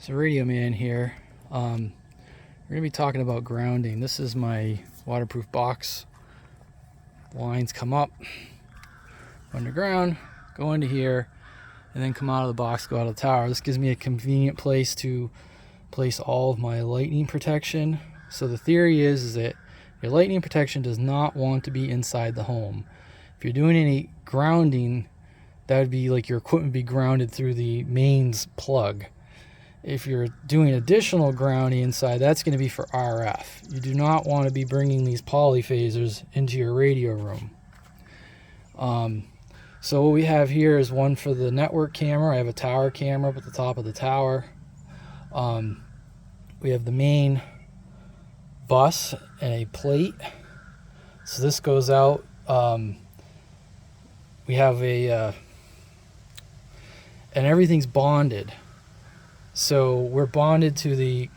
So Radio Man here. We're going to be talking about grounding. This is my waterproof box. Lines come up underground, go into here, and then come out of the box, go out of the tower. This gives me a convenient place to place all of my lightning protection. So the theory is that your lightning protection does not want to be inside the home. If you're doing any grounding, that would be like your equipment would be grounded through the mains plug. If you're doing additional grounding inside, that's going to be for RF. You do not want to be bringing these polyphasers into your radio room. So what we have here is one for the network camera. I have a tower camera up at the top of the tower. We have the main bus and a plate. So this goes out. We have and everything's bonded. So we're bonded to the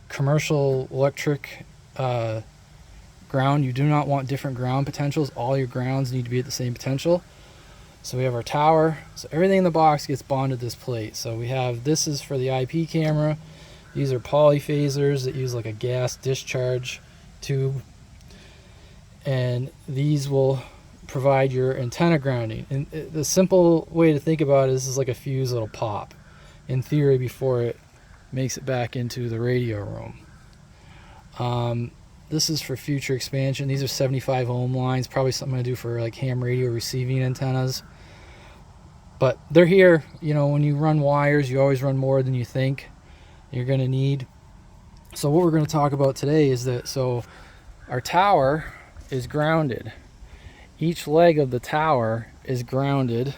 commercial electric ground. You do not want different ground potentials. All your grounds need to be at the same potential. So we have our tower. So everything in the box gets bonded to this plate. So we have, this is for the IP camera. These are polyphasers that use like a gas discharge tube. And these will provide your antenna grounding. And the simple way to think about it is like a fuse that'll pop, in theory, before it makes it back into the radio room. This is for future expansion. These are 75 ohm lines, probably something I do for like ham radio receiving antennas. But they're here. You know, when you run wires, you always run more than you think you're going to need. So what we're going to talk about today is that, so our tower is grounded. Each leg of the tower is grounded,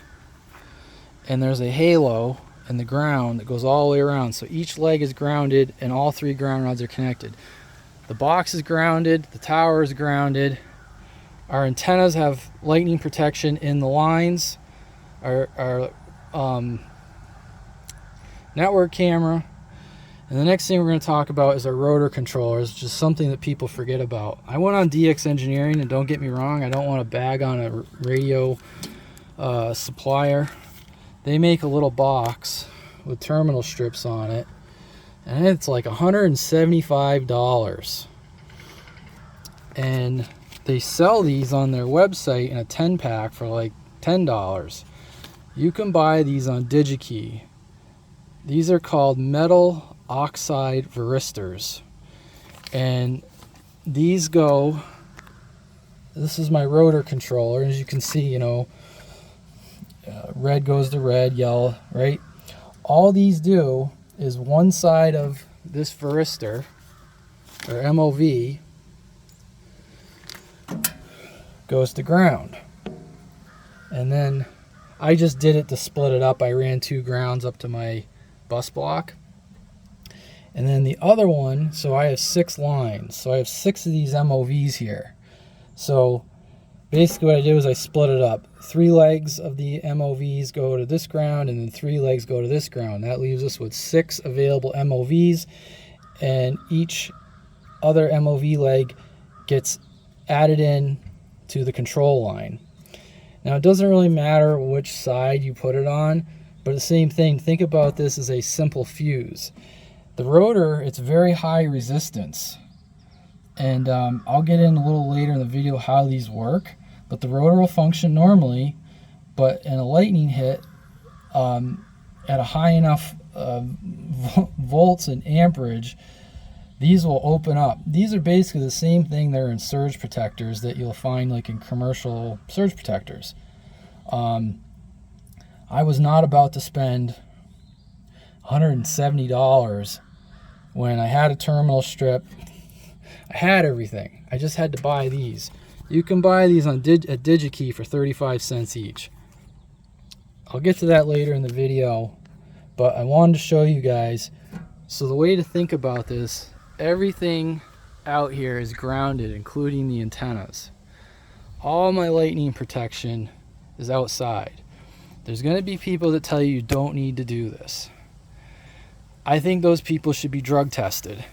and there's a halo in the ground that goes all the way around. So each leg is grounded and all three ground rods are connected. The box is grounded, the tower is grounded. Our antennas have lightning protection in the lines. Our network camera. And the next thing we're going to talk about is our rotor controllers, which is something that people forget about. I went on DX Engineering, and don't get me wrong, I don't want to bag on a radio supplier. They make a little box with terminal strips on it, and it's like $175. And they sell these on their website in a 10-pack for like $10. You can buy these on DigiKey. These are called metal oxide varistors. And these go, this is my rotor controller. As you can see, you know, red goes to red, yellow, right? All these do is one side of this varistor, or MOV, goes to ground. And then I just did it to split it up. I ran 2 grounds up to my bus block. And then the other one, so I have 6 lines. So I have 6 of these MOVs here. So basically what I did was I split it up. 3 legs of the MOVs go to this ground, and then 3 legs go to this ground. That leaves us with 6 available MOVs, and each other MOV leg gets added in to the control line. Now it doesn't really matter which side you put it on, but the same thing, think about this as a simple fuse. The rotor, it's very high resistance, and I'll get in a little later in the video how these work. But the rotor will function normally, but in a lightning hit, at a high enough volts and amperage, these will open up. These are basically the same thing that are in surge protectors that you'll find like in commercial surge protectors. I was not about to spend $170 when I had a terminal strip. I had everything. I just had to buy these. You can buy these on at DigiKey for 35 cents each. I'll get to that later in the video, but I wanted to show you guys. So the way to think about this, everything out here is grounded, including the antennas. All my lightning protection is outside. There's going to be people that tell you you don't need to do this. I think those people should be drug tested.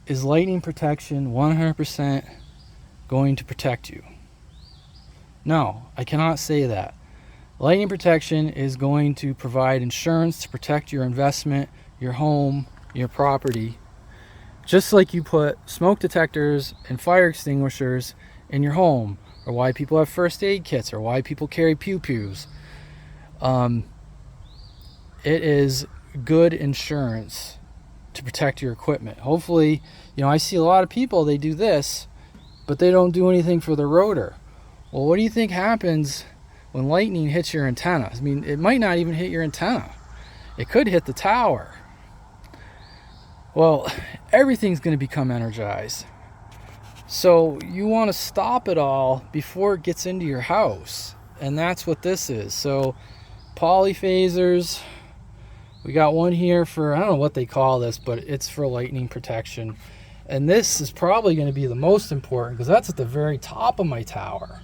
Is lightning protection 100% going to protect you? No, I cannot say that. Lightning protection is going to provide insurance to protect your investment, your home, your property. Just like you put smoke detectors and fire extinguishers in your home, or why people have first aid kits, or why people carry pew-pews. It is good insurance to protect your equipment. Hopefully, I see a lot of people, they do this, but they don't do anything for the rotor. Well, what do you think happens when lightning hits your antenna? I mean, it might not even hit your antenna. It could hit the tower. Well, everything's going to become energized. So you want to stop it all before it gets into your house. And that's what this is. So polyphasers, we got one here for, I don't know what they call this, but it's for lightning protection. And this is probably going to be the most important because that's at the very top of my tower.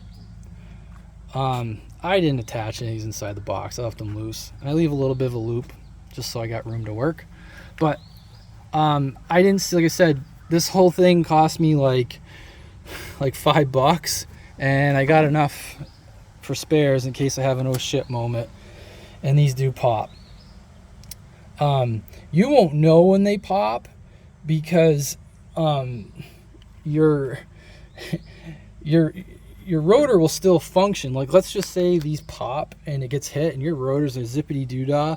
I didn't attach any of these inside the box. I left them loose. And I leave a little bit of a loop just so I got room to work. But I didn't see, like I said, this whole thing cost me like $5, and I got enough for spares in case I have an oh shit moment. And these do pop. You won't know when they pop because your rotor will still function. Like, let's just say these pop and it gets hit and your rotor's a zippity doo-dah.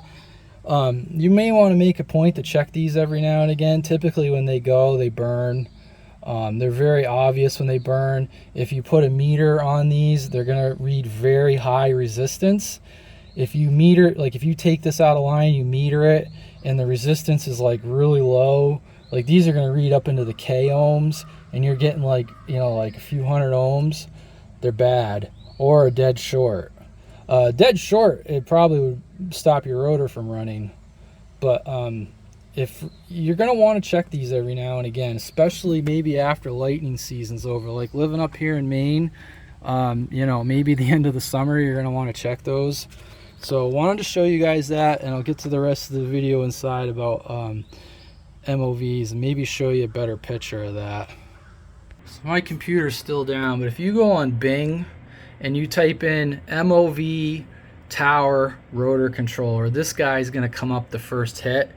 You may want to make a point to check these every now and again. Typically when they go, they burn. They're very obvious when they burn. If you put a meter on these, they're going to read very high resistance. If you meter, like if you take this out of line, you meter it, and the resistance is like really low, like these are going to read up into the K ohms, and you're getting like, like a few hundred ohms, they're bad. Or a dead short. Dead short, it probably would stop your rotor from running. But if you're going to want to check these every now and again, especially maybe after lightning season's over, like living up here in Maine, maybe the end of the summer, you're going to want to check those. So wanted to show you guys that, and I'll get to the rest of the video inside about MOVs and maybe show you a better picture of that. So my computer's still down, but if you go on Bing and you type in MOV tower rotor controller, this guy's going to come up the first hit.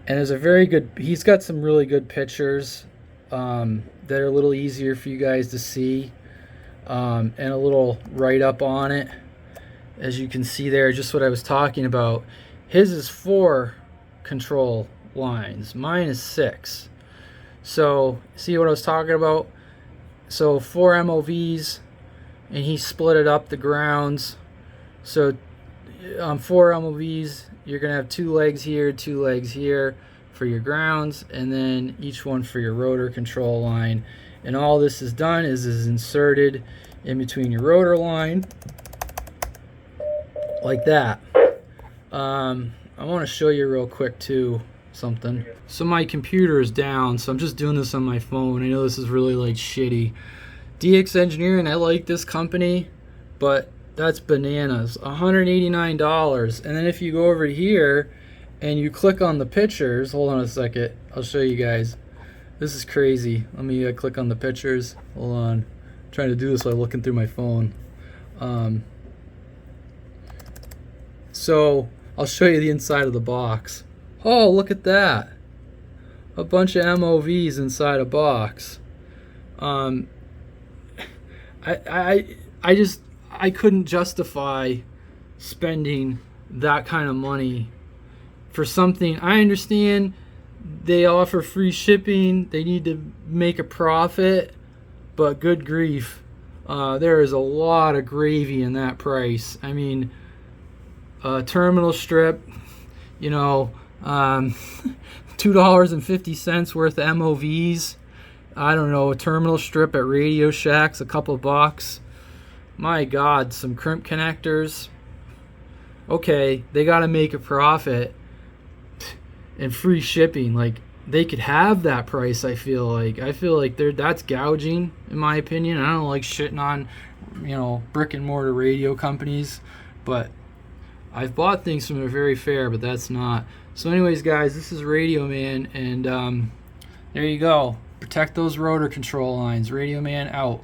And there's a very good, he's got some really good pictures that are a little easier for you guys to see, and a little write-up on it. As you can see there, just what I was talking about. His is 4 control lines. Mine is 6. So, see what I was talking about? So 4 MOVs, and he split it up the grounds. So on 4 MOVs, you're going to have 2 legs here, 2 legs here for your grounds, and then each one for your rotor control line. And all this is done is inserted in between your rotor line, like that. I want to show you real quick too something. So my computer is down, so I'm just doing this on my phone. I know this is really like shitty. DX Engineering, I like this company, but that's bananas. $189. And then if you go over here and you click on the pictures, hold on a second, I'll show you guys. This is crazy. Let me click on the pictures. Hold on. I'm trying to do this while looking through my phone. So I'll show you the inside of the box. Oh, look at that. A bunch of MOVs inside a box. I couldn't justify spending that kind of money for something. I understand they offer free shipping, they need to make a profit, but good grief, there is a lot of gravy in that price. I mean, terminal strip, $2.50 worth of MOVs. I don't know, a terminal strip at Radio Shack's a couple bucks. My God, some crimp connectors. Okay, they got to make a profit, and free shipping. Like, they could have that price. I feel like that's gouging, in my opinion. I don't like shitting on, brick and mortar radio companies, but I've bought things from them very fair, but that's not. So anyways, guys, this is Radio Man, and there you go. Protect those rotor control lines. Radio Man out.